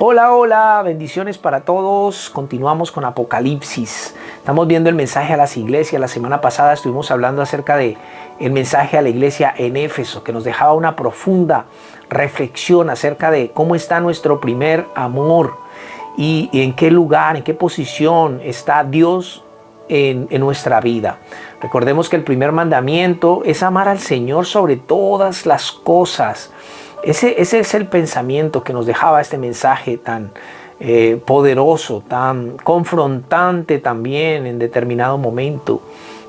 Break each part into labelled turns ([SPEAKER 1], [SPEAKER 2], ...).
[SPEAKER 1] Hola, hola, bendiciones para todos. Continuamos con Apocalipsis. Estamos viendo el mensaje a las iglesias. La semana pasada estuvimos hablando acerca de el mensaje a la iglesia en Éfeso, que nos dejaba una profunda reflexión acerca de cómo está nuestro primer amor y en qué lugar, en qué posición está Dios en nuestra vida. Recordemos que el primer mandamiento es amar al Señor sobre todas las cosas. Ese es el pensamiento que nos dejaba este mensaje tan poderoso, tan confrontante también en determinado momento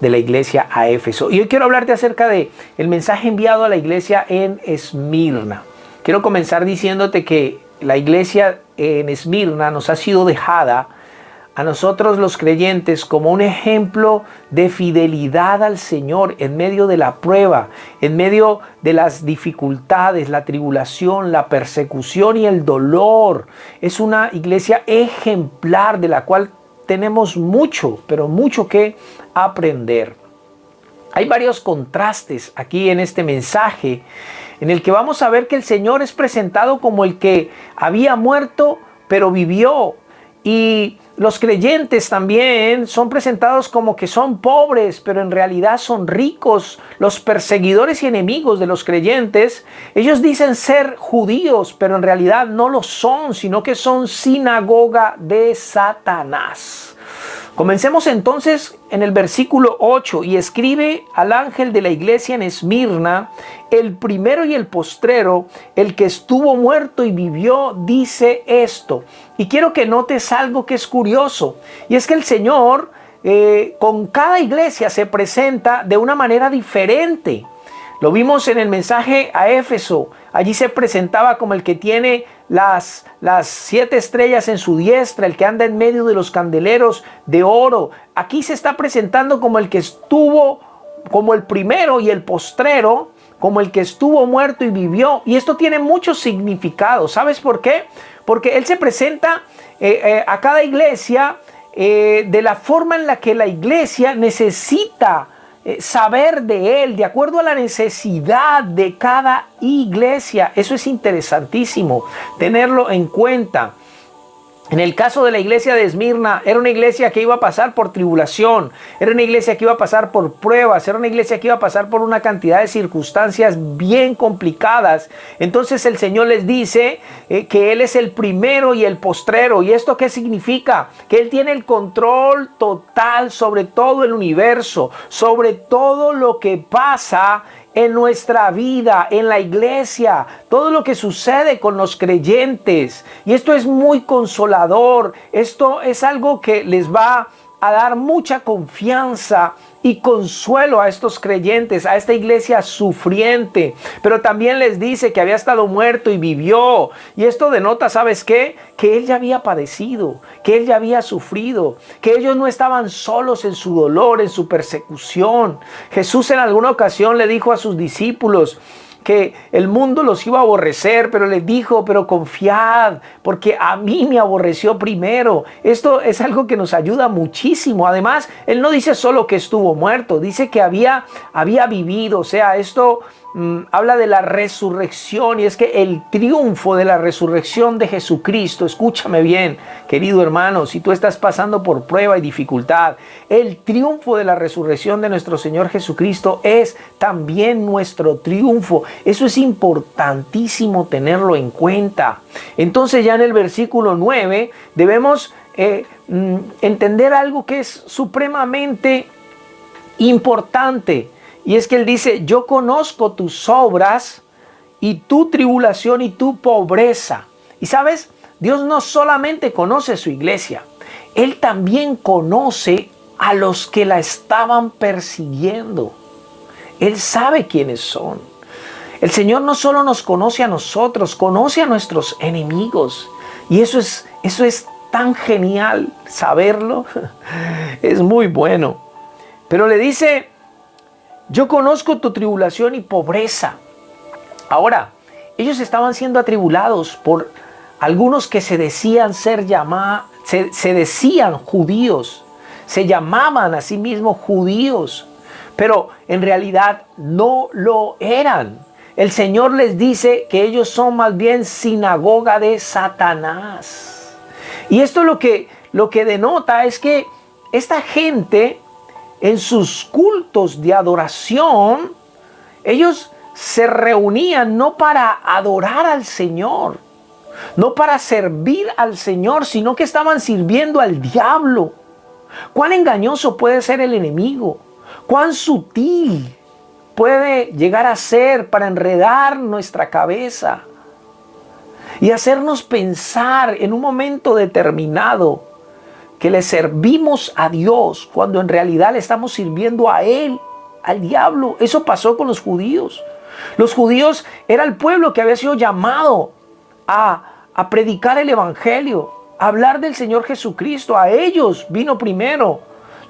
[SPEAKER 1] de la iglesia a Éfeso. Y hoy quiero hablarte acerca de el mensaje enviado a la iglesia en Esmirna. Quiero comenzar diciéndote que la iglesia en Esmirna nos ha sido dejada a nosotros los creyentes como un ejemplo de fidelidad al Señor en medio de la prueba, en medio de las dificultades, la tribulación, la persecución y el dolor. Es una iglesia ejemplar de la cual tenemos mucho, pero mucho que aprender. Hay varios contrastes aquí en este mensaje en el que vamos a ver que el Señor es presentado como el que había muerto pero vivió. Y los creyentes también son presentados como que son pobres, pero en realidad son ricos. Los perseguidores y enemigos de los creyentes, ellos dicen ser judíos, pero en realidad no lo son, sino que son sinagoga de Satanás. Comencemos entonces en el versículo 8, y escribe al ángel de la iglesia en Esmirna, el primero y el postrero, el que estuvo muerto y vivió, dice esto. Y quiero que notes algo que es curioso, y es que el Señor con cada iglesia se presenta de una manera diferente. Lo vimos en el mensaje a Éfeso. Allí se presentaba como el que tiene las 7 estrellas en su diestra, el que anda en medio de los candeleros de oro. Aquí se está presentando como el que estuvo, como el primero y el postrero, como el que estuvo muerto y vivió. Y esto tiene mucho significado. ¿Sabes por qué? Porque Él se presenta a cada iglesia de la forma en la que la iglesia necesita saber de Él, de acuerdo a la necesidad de cada iglesia. Eso es interesantísimo, tenerlo en cuenta. En el caso de la iglesia de Esmirna, era una iglesia que iba a pasar por tribulación, era una iglesia que iba a pasar por pruebas, era una iglesia que iba a pasar por una cantidad de circunstancias bien complicadas. Entonces el Señor les dice que Él es el primero y el postrero. ¿Y esto qué significa? Que Él tiene el control total sobre todo el universo, sobre todo lo que pasa en nuestra vida, en la iglesia, todo lo que sucede con los creyentes. Y esto es muy consolador. Esto es algo que les va a dar mucha confianza y consuelo a estos creyentes, a esta iglesia sufriente. Pero también les dice que había estado muerto y vivió. Y esto denota, ¿sabes qué? Que Él ya había padecido, que Él ya había sufrido, que ellos no estaban solos en su dolor, en su persecución. Jesús en alguna ocasión le dijo a sus discípulos que el mundo los iba a aborrecer, pero les dijo, pero confiad, porque a mí me aborreció primero. Esto es algo que nos ayuda muchísimo. Además, Él no dice solo que estuvo muerto, dice que había vivido. O sea, esto habla de la resurrección, y es que el triunfo de la resurrección de Jesucristo, escúchame bien, querido hermano, si tú estás pasando por prueba y dificultad, el triunfo de la resurrección de nuestro Señor Jesucristo es también nuestro triunfo. Eso es importantísimo tenerlo en cuenta. Entonces ya en el versículo 9 debemos entender algo que es supremamente importante. Y es que Él dice, yo conozco tus obras y tu tribulación y tu pobreza. Y sabes, Dios no solamente conoce su iglesia, Él también conoce a los que la estaban persiguiendo. Él sabe quiénes son. El Señor no solo nos conoce a nosotros, conoce a nuestros enemigos. Y eso es tan genial saberlo. Es muy bueno. Pero le dice, yo conozco tu tribulación y pobreza. Ahora, ellos estaban siendo atribulados por algunos que se decían se decían judíos, se llamaban a sí mismos judíos, pero en realidad no lo eran. el Señor les dice que ellos son más bien sinagoga de Satanás. Y esto lo que denota es que esta gente en sus cultos de adoración, ellos se reunían no para adorar al Señor, no para servir al Señor, sino que estaban sirviendo al diablo. ¿Cuán engañoso puede ser el enemigo? ¿Cuán sutil puede llegar a ser para enredar nuestra cabeza y hacernos pensar en un momento determinado que le servimos a Dios cuando en realidad le estamos sirviendo a Él, al diablo? Eso pasó con los judíos. Los judíos era el pueblo que había sido llamado a predicar el evangelio, a hablar del Señor Jesucristo. A ellos vino primero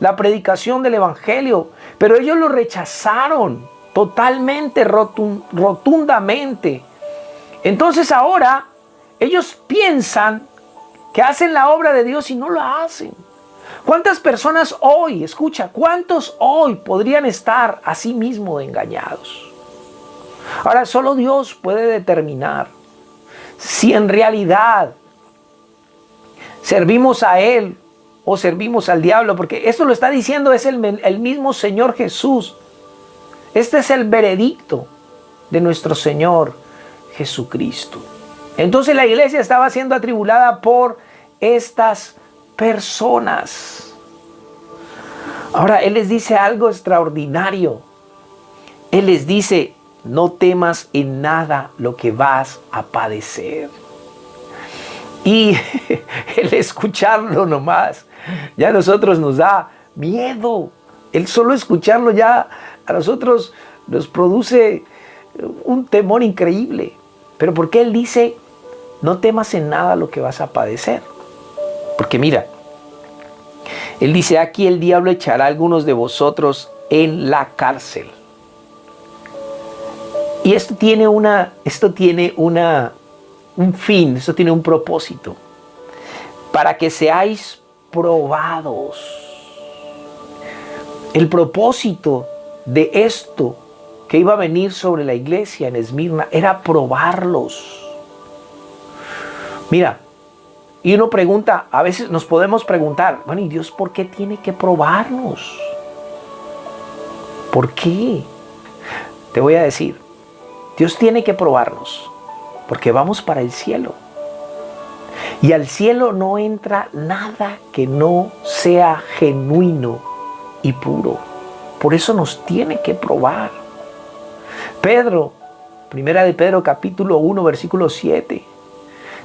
[SPEAKER 1] la predicación del evangelio, pero ellos lo rechazaron totalmente, rotundamente. Entonces ahora ellos piensan que hacen la obra de Dios y no la hacen. ¿Cuántas personas hoy, escucha, cuántos hoy podrían estar a sí mismos engañados? Ahora, solo Dios puede determinar si en realidad servimos a Él o servimos al diablo, porque esto lo está diciendo es el mismo Señor Jesús. Este es el veredicto de nuestro Señor Jesucristo. Entonces la iglesia estaba siendo atribulada por estas personas. Ahora Él les dice algo extraordinario. Él les dice: no temas en nada lo que vas a padecer. Y el escucharlo nomás, ya a nosotros nos da miedo. El solo escucharlo ya a nosotros nos produce un temor increíble. Pero ¿por qué Él dice: no temas en nada lo que vas a padecer? Porque mira, Él dice: aquí el diablo echará a algunos de vosotros en la cárcel. Y esto tiene un fin, esto tiene un propósito. Para que seáis probados. El propósito de esto que iba a venir sobre la iglesia en Esmirna era probarlos. Mira, y uno pregunta, a veces nos podemos preguntar, bueno, ¿y Dios por qué tiene que probarnos? ¿Por qué? Te voy a decir, Dios tiene que probarnos porque vamos para el cielo. Y al cielo no entra nada que no sea genuino y puro. Por eso nos tiene que probar. Pedro, primera de Pedro capítulo 1 versículo 7,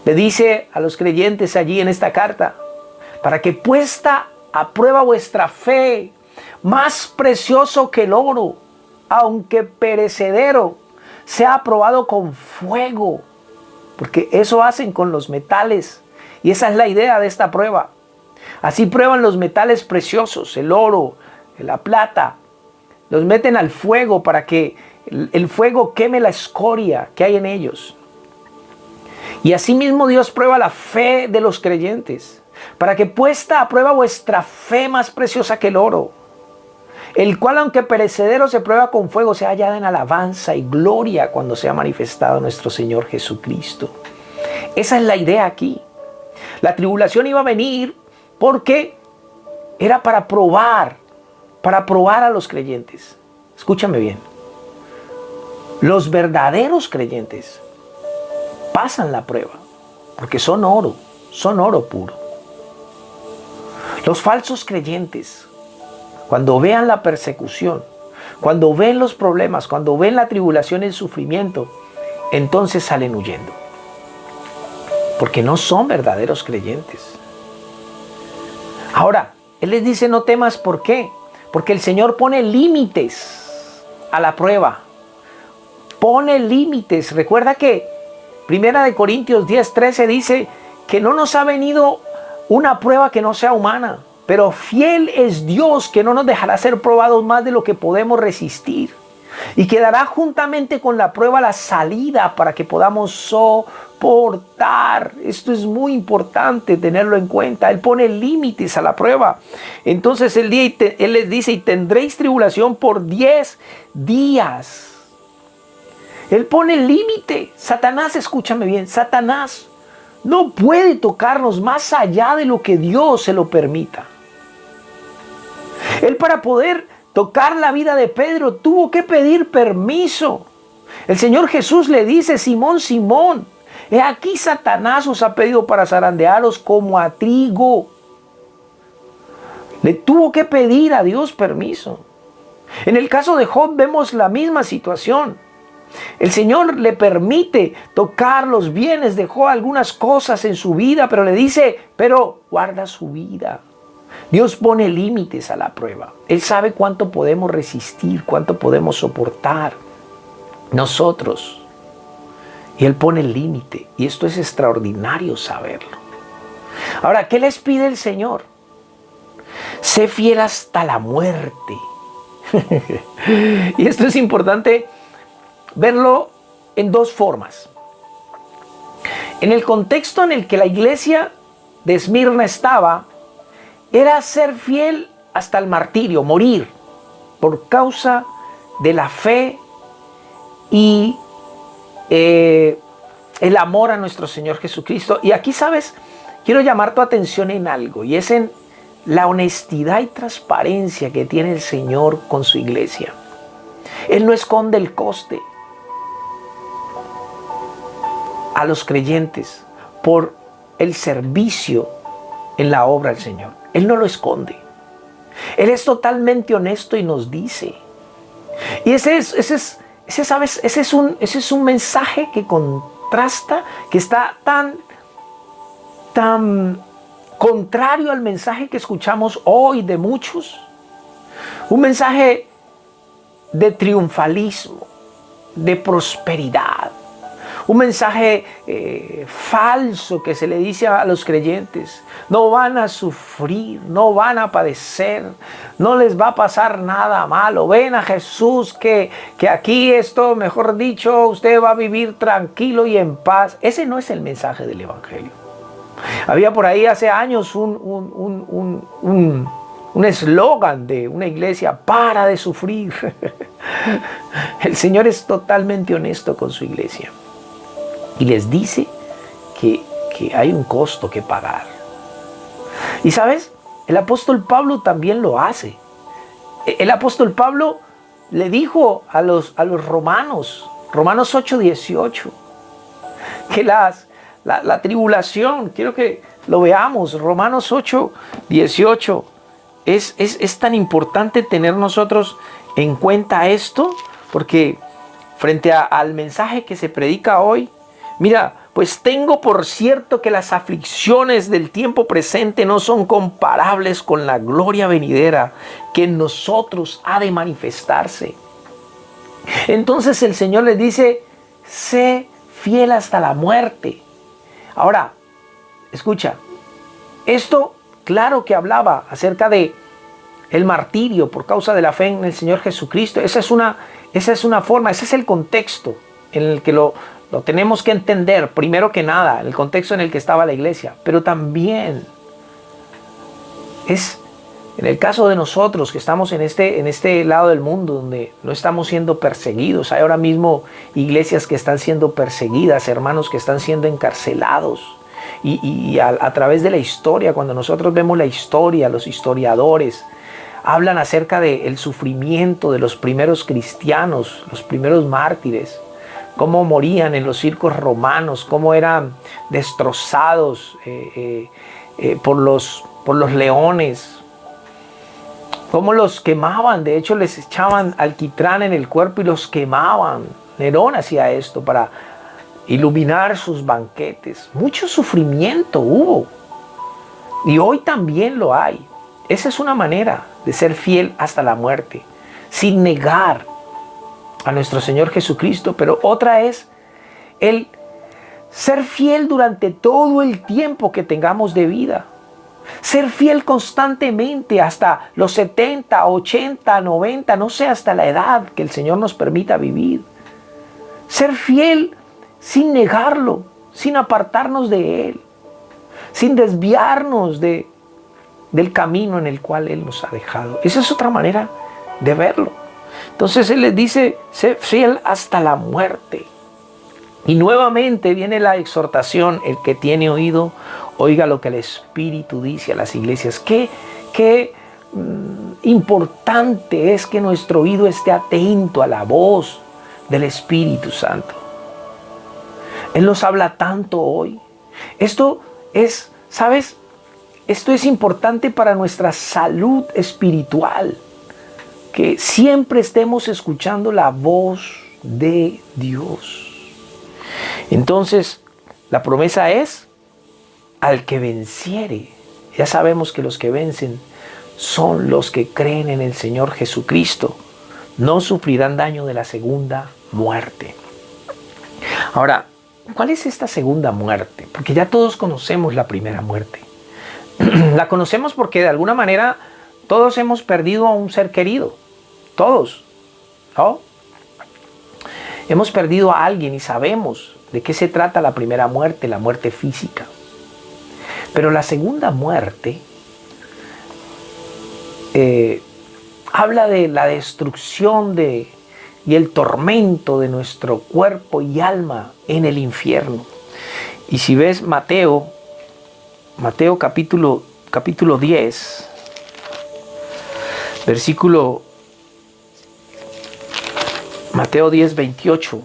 [SPEAKER 1] le dice a los creyentes allí en esta carta: para que puesta a prueba vuestra fe, más precioso que el oro, aunque perecedero, sea probado con fuego. Porque eso hacen con los metales. Y esa es la idea de esta prueba. Así prueban los metales preciosos, el oro, la plata. Los meten al fuego para que el fuego queme la escoria que hay en ellos. Y asimismo Dios prueba la fe de los creyentes, para que puesta a prueba vuestra fe, más preciosa que el oro, el cual aunque perecedero se prueba con fuego, sea hallada en alabanza y gloria cuando sea manifestado nuestro Señor Jesucristo. Esa es la idea aquí. La tribulación iba a venir porque era para probar a los creyentes. Escúchame bien. Los verdaderos creyentes pasan la prueba porque son oro puro. Los falsos creyentes, cuando vean la persecución, cuando ven los problemas, cuando ven la tribulación y el sufrimiento, entonces salen huyendo. Porque no son verdaderos creyentes. Ahora, Él les dice: no temas. ¿Por qué? Porque el Señor pone límites a la prueba. Pone límites. Recuerda que 1 Corintios 10:13 dice que no nos ha venido una prueba que no sea humana. Pero fiel es Dios, que no nos dejará ser probados más de lo que podemos resistir. Y que dará juntamente con la prueba la salida para que podamos soportar. Esto es muy importante tenerlo en cuenta. Él pone límites a la prueba. Entonces Él les dice: y tendréis tribulación por 10 días. Él pone el límite. Satanás, escúchame bien, Satanás no puede tocarnos más allá de lo que Dios se lo permita. Él, para poder tocar la vida de Pedro, tuvo que pedir permiso. El Señor Jesús le dice: Simón, Simón, he aquí Satanás os ha pedido para zarandearos como a trigo. Le tuvo que pedir a Dios permiso. En el caso de Job vemos la misma situación. El Señor le permite tocar los bienes, dejó algunas cosas en su vida, pero le dice: pero guarda su vida. Dios pone límites a la prueba. Él sabe cuánto podemos resistir, cuánto podemos soportar nosotros. Y Él pone el límite. Y esto es extraordinario saberlo. Ahora, ¿qué les pide el Señor? Sé fiel hasta la muerte. Y esto es importante verlo en dos formas. En el contexto en el que la iglesia de Esmirna estaba, era ser fiel hasta el martirio, morir por causa de la fe y el amor a nuestro Señor Jesucristo. Y aquí, ¿sabes? Quiero llamar tu atención en algo, y es en la honestidad y transparencia que tiene el Señor con su iglesia. Él no esconde el coste a los creyentes por el servicio en la obra del Señor. Él no lo esconde. Él es totalmente honesto y nos dice. Y ese es un mensaje que contrasta, que está tan contrario al mensaje que escuchamos hoy de muchos. Un mensaje de triunfalismo, de prosperidad. Un mensaje falso que se le dice a los creyentes: no van a sufrir, no van a padecer, no les va a pasar nada malo. Ven a Jesús que aquí esto, mejor dicho, usted va a vivir tranquilo y en paz. Ese no es el mensaje del Evangelio. Había por ahí hace años un eslogan de una iglesia: para de sufrir. El Señor es totalmente honesto con su iglesia. Y les dice que hay un costo que pagar. Y sabes, el apóstol Pablo también lo hace. El apóstol Pablo le dijo a los romanos, Romanos 8:18, que la tribulación, quiero que lo veamos, Romanos 8:18, es tan importante tener nosotros en cuenta esto, porque frente al mensaje que se predica hoy, mira, pues tengo por cierto que las aflicciones del tiempo presente no son comparables con la gloria venidera que en nosotros ha de manifestarse. Entonces el Señor les dice: sé fiel hasta la muerte. Ahora, escucha, esto claro que hablaba acerca de el martirio por causa de la fe en el Señor Jesucristo. Esa es una forma, ese es el contexto en el que lo tenemos que entender, primero que nada, el contexto en el que estaba la iglesia. Pero también es en el caso de nosotros que estamos en este lado del mundo donde no estamos siendo perseguidos. Hay ahora mismo iglesias que están siendo perseguidas, hermanos que están siendo encarcelados. Y a través de la historia, cuando nosotros vemos la historia, los historiadores hablan acerca del sufrimiento de los primeros cristianos, los primeros mártires, cómo morían en los circos romanos, cómo eran destrozados por los leones, cómo los quemaban. De hecho, les echaban alquitrán en el cuerpo y los quemaban. Nerón hacía esto para iluminar sus banquetes. Mucho sufrimiento hubo, y hoy también lo hay. Esa es una manera de ser fiel hasta la muerte, sin negar a nuestro Señor Jesucristo. Pero otra es el ser fiel durante todo el tiempo que tengamos de vida. Ser fiel constantemente hasta los 70, 80, 90, no sé, hasta la edad que el Señor nos permita vivir. Ser fiel sin negarlo, sin apartarnos de Él, sin desviarnos del camino en el cual Él nos ha dejado. Esa es otra manera de verlo. Entonces Él les dice, sé fiel hasta la muerte. Y nuevamente viene la exhortación, el que tiene oído, oiga lo que el Espíritu dice a las iglesias. Qué importante es que nuestro oído esté atento a la voz del Espíritu Santo. Él nos habla tanto hoy. Esto es, ¿sabes? Esto es importante para nuestra salud espiritual. Que siempre estemos escuchando la voz de Dios. Entonces, la promesa es al que venciere. Ya sabemos que los que vencen son los que creen en el Señor Jesucristo. No sufrirán daño de la segunda muerte. Ahora, ¿cuál es esta segunda muerte? Porque ya todos conocemos la primera muerte. La conocemos porque de alguna manera todos hemos perdido a un ser querido. Todos, ¿no? Hemos perdido a alguien y sabemos de qué se trata la primera muerte, la muerte física. Pero la segunda muerte habla de la destrucción y el tormento de nuestro cuerpo y alma en el infierno. Y si ves Mateo capítulo 10, versículo Mateo 10, 28.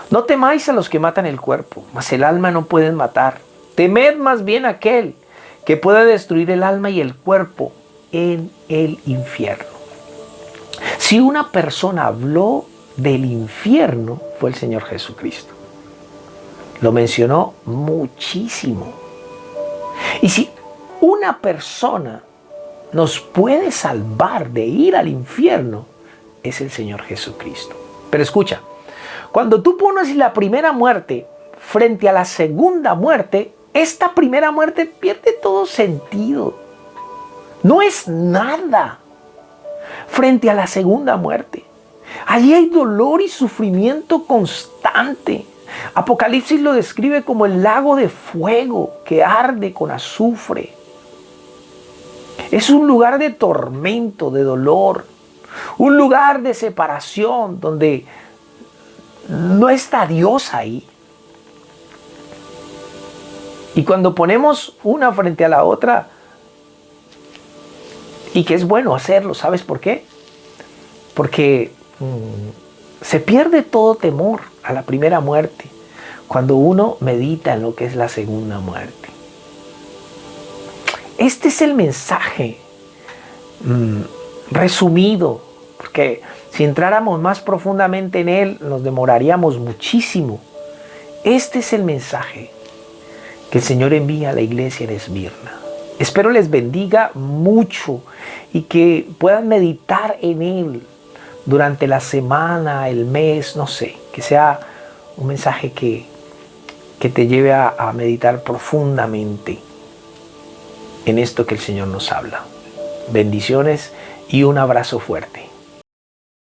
[SPEAKER 1] No temáis a los que matan el cuerpo, mas el alma no pueden matar. Temed más bien a aquel que puede destruir el alma y el cuerpo en el infierno. Si una persona habló del infierno, fue el Señor Jesucristo. Lo mencionó muchísimo. Y si una persona nos puede salvar de ir al infierno, es el Señor Jesucristo. Pero escucha, cuando tú pones la primera muerte frente a la segunda muerte, esta primera muerte pierde todo sentido. No es nada frente a la segunda muerte. Allí hay dolor y sufrimiento constante. Apocalipsis lo describe como el lago de fuego que arde con azufre. Es un lugar de tormento, de dolor. Un lugar de separación donde no está Dios ahí. Y cuando ponemos una frente a la otra, y que es bueno hacerlo, ¿sabes por qué? Porque se pierde todo temor a la primera muerte cuando uno medita en lo que es la segunda muerte. Este es el mensaje resumido, porque si entráramos más profundamente en él nos demoraríamos muchísimo. Este es el mensaje que el Señor envía a la iglesia en Esmirna. Espero les bendiga mucho y que puedan meditar en él durante la semana, el mes, no sé, que sea un mensaje que te lleve a meditar profundamente en esto que el Señor nos habla. Bendiciones y un abrazo fuerte.